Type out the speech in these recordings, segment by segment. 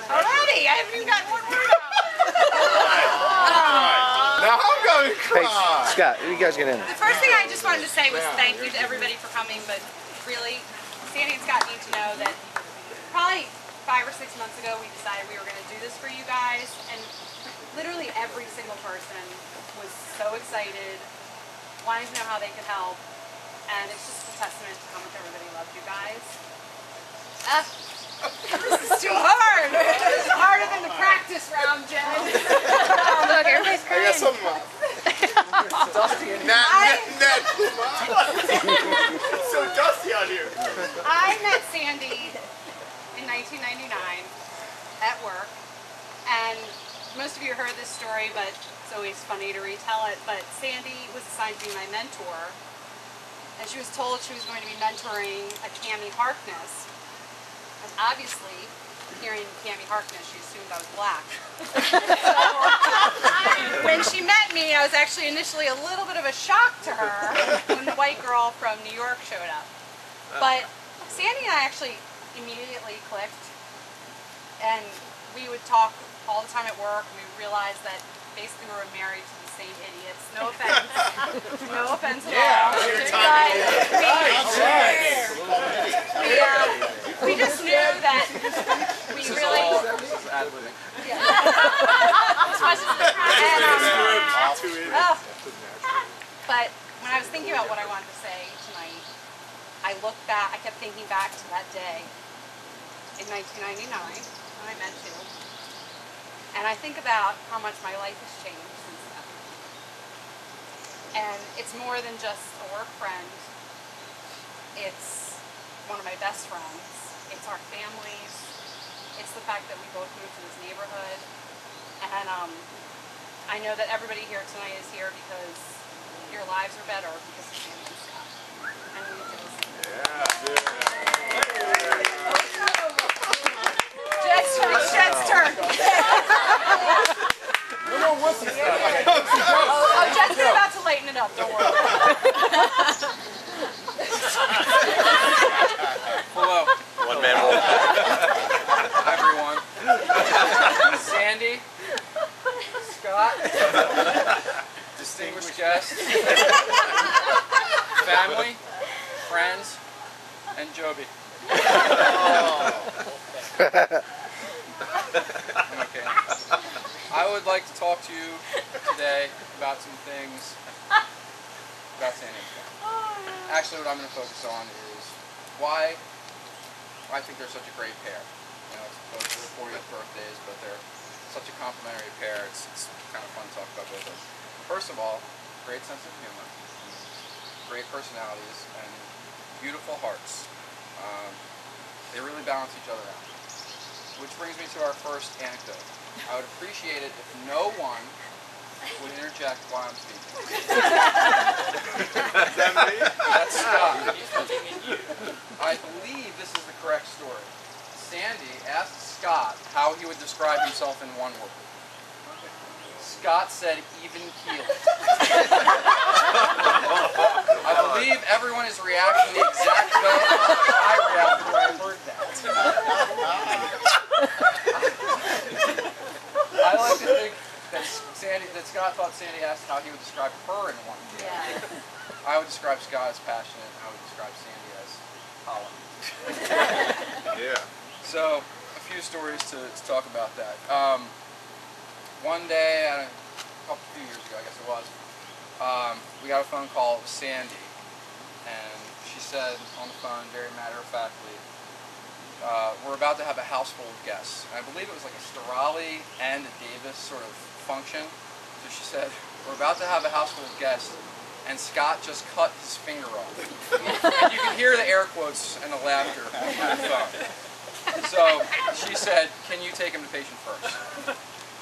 Already? I haven't even gotten one word out. Now I'm going to cry. Hey, Scott, you guys get in. The first thing I just wanted to say was thank you to everybody for coming, but really, Sandy and Scott need to know that probably 5 or 6 months ago we decided we were going to do this for you guys, and literally every single person was so excited, wanting to know how they could help, and it's just a testament to how much everybody loved you guys. This is too hard! This is harder than the practice round, Jen. Oh, look, everybody's crying. I got something up. It's dusty in here. It's so dusty out here. I met Sandy in 1999 at work, and most of you heard this story, but it's always funny to retell it. But Sandy was assigned to be my mentor, and she was told she was going to be mentoring a Cammie Harkness. And obviously, hearing Cammie Harkness, she assumed I was black. So, when she met me, I was actually initially a little bit of a shock to her when the white girl from New York showed up. But Sandy and I actually immediately clicked, and we would talk all the time at work, and we realized that basically we were married to the same idiots. No offense. No offense at all. We just knew that we really... But when I was thinking about what I wanted to say tonight, I looked back, I kept thinking back to that day in 1999 when I met you. And I think about how much my life has changed since then. And it's more than just a work friend. It's one of my best friends. It's our families. It's the fact that we both moved to this neighborhood. And I know that everybody here tonight is here because your lives are better because of Cammie and Scott. And we do. It's Jed's turn. Oh, Jed's about to lighten it up, don't worry. Hello. One man wolf. Everyone. Sandy. Scott. Distinguished guests. Family. Friends. And Joby. Okay. I would like to talk to you today about some things about Sandy and Scott. Actually, what I'm going to focus on is why I think they're such a great pair. You know, it's both their 40th birthdays, but they're such a complimentary pair. It's kind of fun to talk about both of them. First of all, great sense of humor, great personalities, and beautiful hearts. They really balance each other out. Which brings me to our first anecdote. I would appreciate it if no one would interject while I'm speaking. Is that me? That's Scott. I believe this is the correct story. Sandy asked Scott how he would describe himself in one word. Scott said even keeled. I believe everyone is reacting the exact way I reacted when I heard that. I like to think that Scott thought Sandy asked how he would describe her in one word. Yeah. I would describe Scott as passionate, and I would describe Sandy as hollow. Yeah. So, a few stories to talk about that. One day, a few years ago, I guess it was, we got a phone call with Sandy, and she said on the phone, very matter-of-factly, we're about to have a house full of guests. And I believe it was like a Sterali and a Davis sort of function. So she said, we're about to have a house full of guests, and Scott just cut his finger off. And you can hear the air quotes and the laughter on the phone. So she said, can you take him to patient first?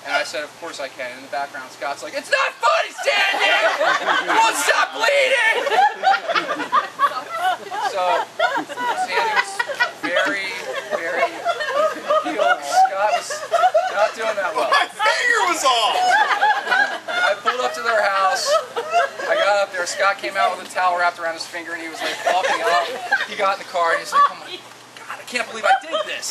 And I said, of course I can. And in the background, Scott's like, it's not funny, Sandy! You won't stop bleeding! So Sandy was very, very healed. Scott was not doing that well. My finger was off! I pulled up to their house. I got up there. Scott came out with a towel wrapped around his finger, and he was like walking up. He got in the car, and he's like, oh my God, I can't believe I did this.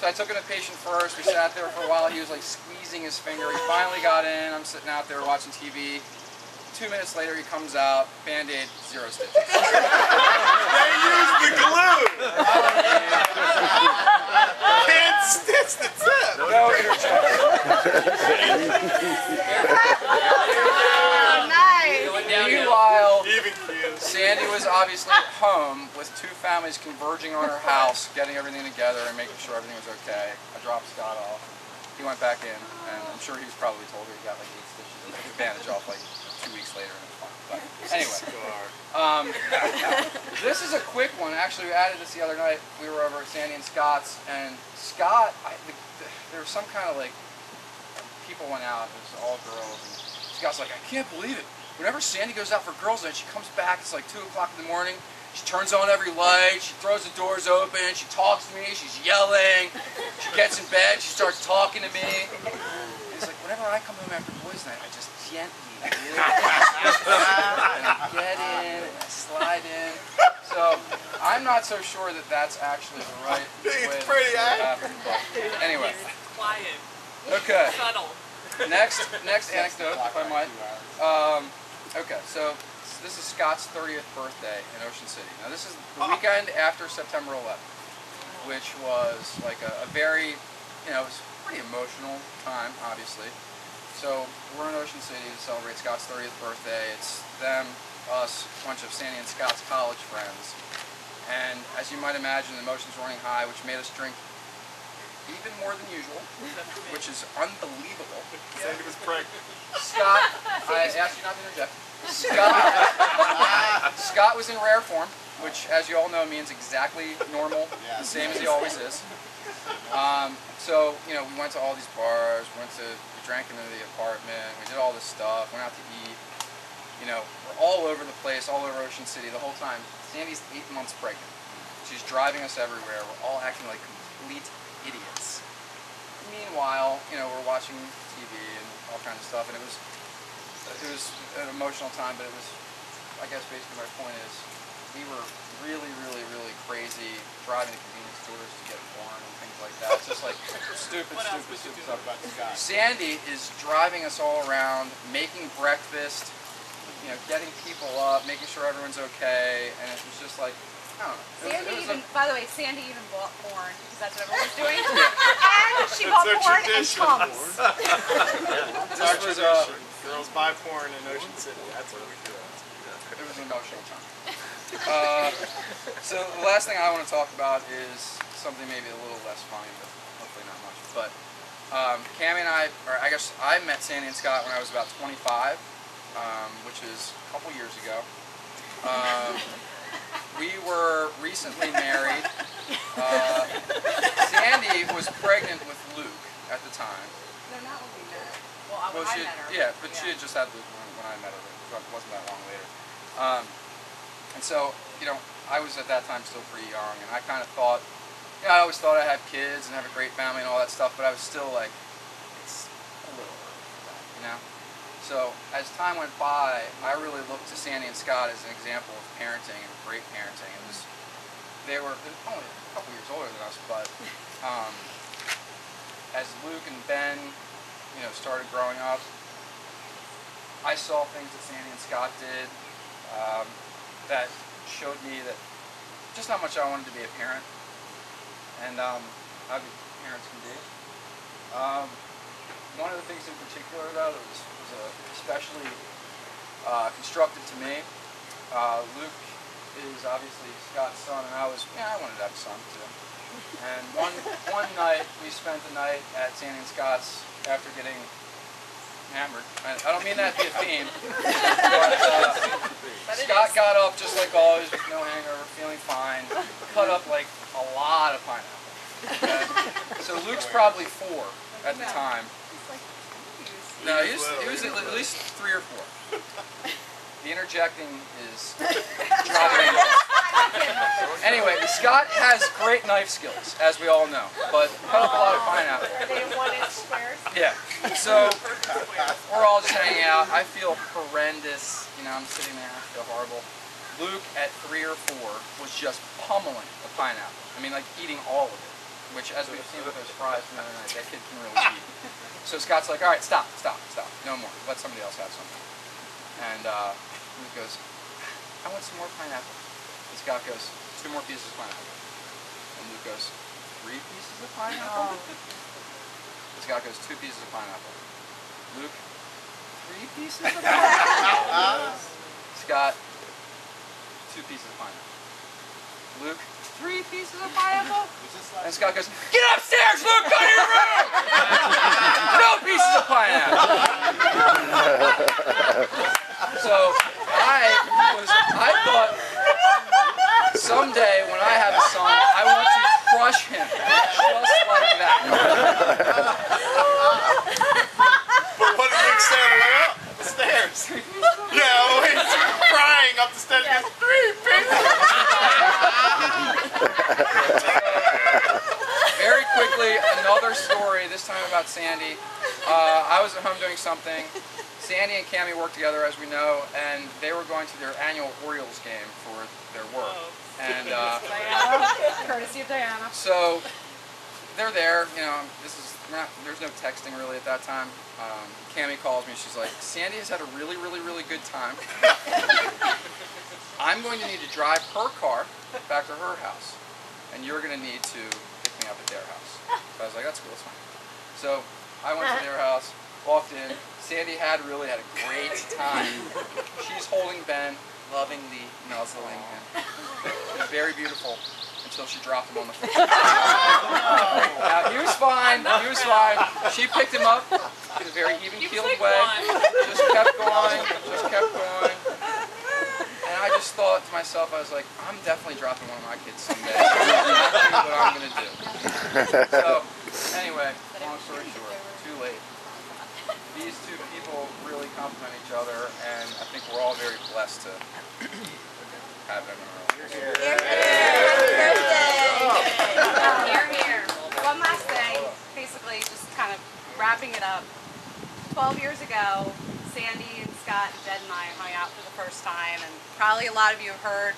So I took in a patient first. We sat there for a while. He was like squeezing his finger. He finally got in. I'm sitting out there watching TV. 2 minutes later, he comes out. Band-Aid, 0 stitches. They used the glue. Can't stitch the tip. No interjection. Nice. Meanwhile, Even cute. Sandy was obviously at home with 2 families converging on her house, getting everything together and making sure everything was okay. I dropped Scott off. He went back in, and I'm sure he was probably told her he got like 8 stitches. He took the bandage off like 2 weeks later, and it was fine. But anyway, this is a quick one. Actually, we added this the other night. We were over at Sandy and Scott's, and Scott, there was some kind of like, people went out, it was all girls, and Scott's like, I can't believe it. Whenever Sandy goes out for girls' night, she comes back, it's like 2 o'clock in the morning, she turns on every light, she throws the doors open, she talks to me, she's yelling, she gets in bed, she starts talking to me. And it's like, whenever I come home after boys' night, I just gently, really and I get in, and I slide in. So, I'm not so sure that that's actually the right way It's pretty happen, but anyway. Quiet. Okay. Subtle. Next anecdote, if I might. Okay, so this is Scott's 30th birthday in Ocean City. Now this is the weekend after September 11th, which was like a very, it was a pretty emotional time, obviously. So we're in Ocean City to celebrate Scott's 30th birthday. It's them, us, a bunch of Sandy and Scott's college friends. And as you might imagine, the emotions were running high, which made us drink even more than usual, which is unbelievable. Sandy was pregnant. Scott, I asked you not to interject. Scott was in rare form, which, as you all know, means exactly normal, the same as he always is. So, we went to all these bars, we drank into the apartment, we did all this stuff, went out to eat. We're all over the place, all over Ocean City the whole time. Sandy's 8 months pregnant. She's driving us everywhere. We're all acting like complete idiots. Meanwhile, we're watching TV and all kinds of stuff, and it was an emotional time, but it was, I guess basically my point is, we were really, really, really crazy driving to convenience stores to get porn and things like that. It's just like stupid stuff. Sandy is driving us all around, making breakfast, getting people up, making sure everyone's okay, and it was just like, I don't know. By the way, Sandy even bought porn because that's what everyone's doing. And she bought porn and Tums. It's our tradition. Girls buy porn in Ocean City. That's what we do. It was an emotional time. So the last thing I want to talk about is something maybe a little less funny, but hopefully not much. But Cammie and I met Sandy and Scott when I was about 25, which is a couple years ago. We were recently married. Sandy was pregnant with Luke at the time. No, not when we met. Well, I met her. Yeah, but she had just had Luke when I met her. It wasn't that long later. And so, I was at that time still pretty young, and I kind of thought, I always thought I had kids and have a great family and all that stuff, but I was still like, it's a little early for that, So, as time went by, I really looked to Sandy and Scott as an example of parenting and great parenting. They were only a couple years older than us, but as Luke and Ben, started growing up, I saw things that Sandy and Scott did that showed me that just how much I wanted to be a parent, and how good parents can be. One of the things in particular, though, that was especially constructive to me, Luke is obviously Scott's son, and I wanted to have a son too. And one night, we spent the night at Sandy and Scott's after getting hammered. I don't mean that to be a theme, but Scott got up just like always with no hangover, feeling fine, cut up like a lot of pineapple. Okay? So Luke's probably 4 at the time. No, he was at least 3 or 4. The interjecting is dropping. Anyway, Scott has great knife skills, as we all know, but cut up a lot of pineapple. Are they 1-inch squares? Yeah. So we're all just hanging out. I feel horrendous. I'm sitting there. I feel horrible. Luke at 3 or 4 was just pummeling the pineapple. I mean, like eating all of it. which, as we've seen with those fries from the other night, that kid can really eat. So Scott's like, all right, stop, no more. Let somebody else have something. And Luke goes, I want some more pineapple. And Scott goes, 2 more pieces of pineapple. And Luke goes, 3 pieces of pineapple? And Scott goes, 2 pieces of pineapple. Luke, 3 pieces of pineapple? Scott, 2 pieces of pineapple. Luke, 3 pieces of pineapple? And Scott goes, get upstairs, Luke, go to your room! No pieces of pineapple! So, I thought, someday when I have a son, I want to crush him, just like that. But what did Luke say on the way up the stairs? Yeah, all the way crying up the stairs. He goes, 3 pieces. Very quickly, another story, this time about Sandy. I was at home doing something. Sandy and Cammie work together, as we know, and they were going to their annual Orioles game for their work. And Diana, courtesy of Diana. so they're there. You know, there's no texting really at that time. Cammie calls me. She's like, Sandy has had a really good time. I'm going to need to drive her car back to her house, and you're going to need to pick me up at their house. So I was like, that's cool, it's fine. So I went to their house, walked in. Sandy had really had a great time. She's holding Ben, lovingly nuzzling him. It was very beautiful until she dropped him on the floor. Now, he was fine. She picked him up in a very even-keeled way. Just kept going. And I just thought to myself, I was like, I'm definitely dropping one of my kids someday. That's what I'm going to do. So, anyway, long story short, too late. These 2 people really complement each other, and I think we're all very blessed to have them in our lives. Here. One last thing, basically just kind of wrapping it up. 12 years ago, Sandy and Scott and Jed and I hung out for the first time, and probably a lot of you have heard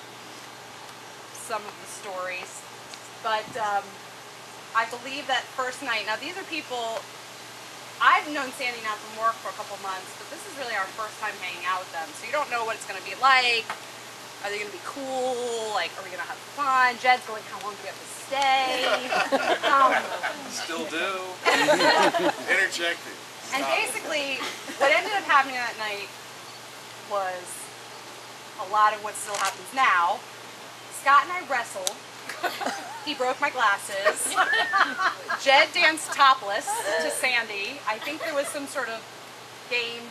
some of the stories. But I believe that first night, now these are people, I've known Sandy now from work for a couple months, but this is really our first time hanging out with them. So you don't know what it's going to be like. Are they going to be cool? Like, are we going to have fun? Jed's going, how long do we have to stay? Still do. Interjecting. And basically, what ended up happening that night was a lot of what still happens now. Scott and I wrestled. He broke my glasses. Jed danced topless to Sandy. I think there was some sort of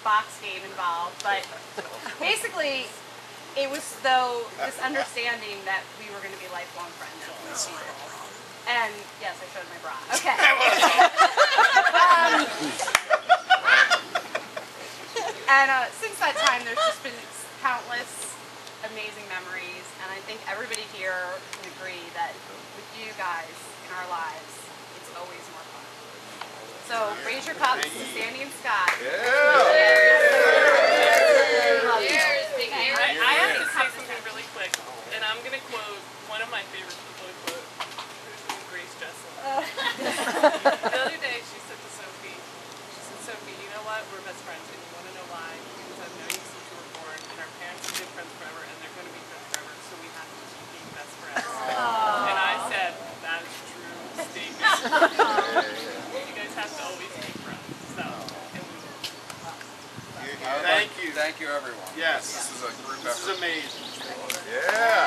box game involved, but basically it was though this understanding that we were going to be lifelong friends. And yes, I showed my bra. Okay. And since that time, there's just been countless amazing memories, and I think everybody here can agree that with you guys in our lives, it's always more fun. So raise your cups to Sandy and Scott. Cheers. I have to say something really quick, and I'm going to quote one of my favorite people to quote, Grace Jesselyn. The other day, she said to Sophie, you know what, we're best friends, and you want to know why? Because I've known you since you were born, and our parents have been friends forever, and they're going to be friends forever, so we have to keep being best friends. And I said, that is a true statement. You guys have to always be friends, so, and we will. Thank you. Thank you, everyone. Yes. This is a group This effort. is amazing. Yeah.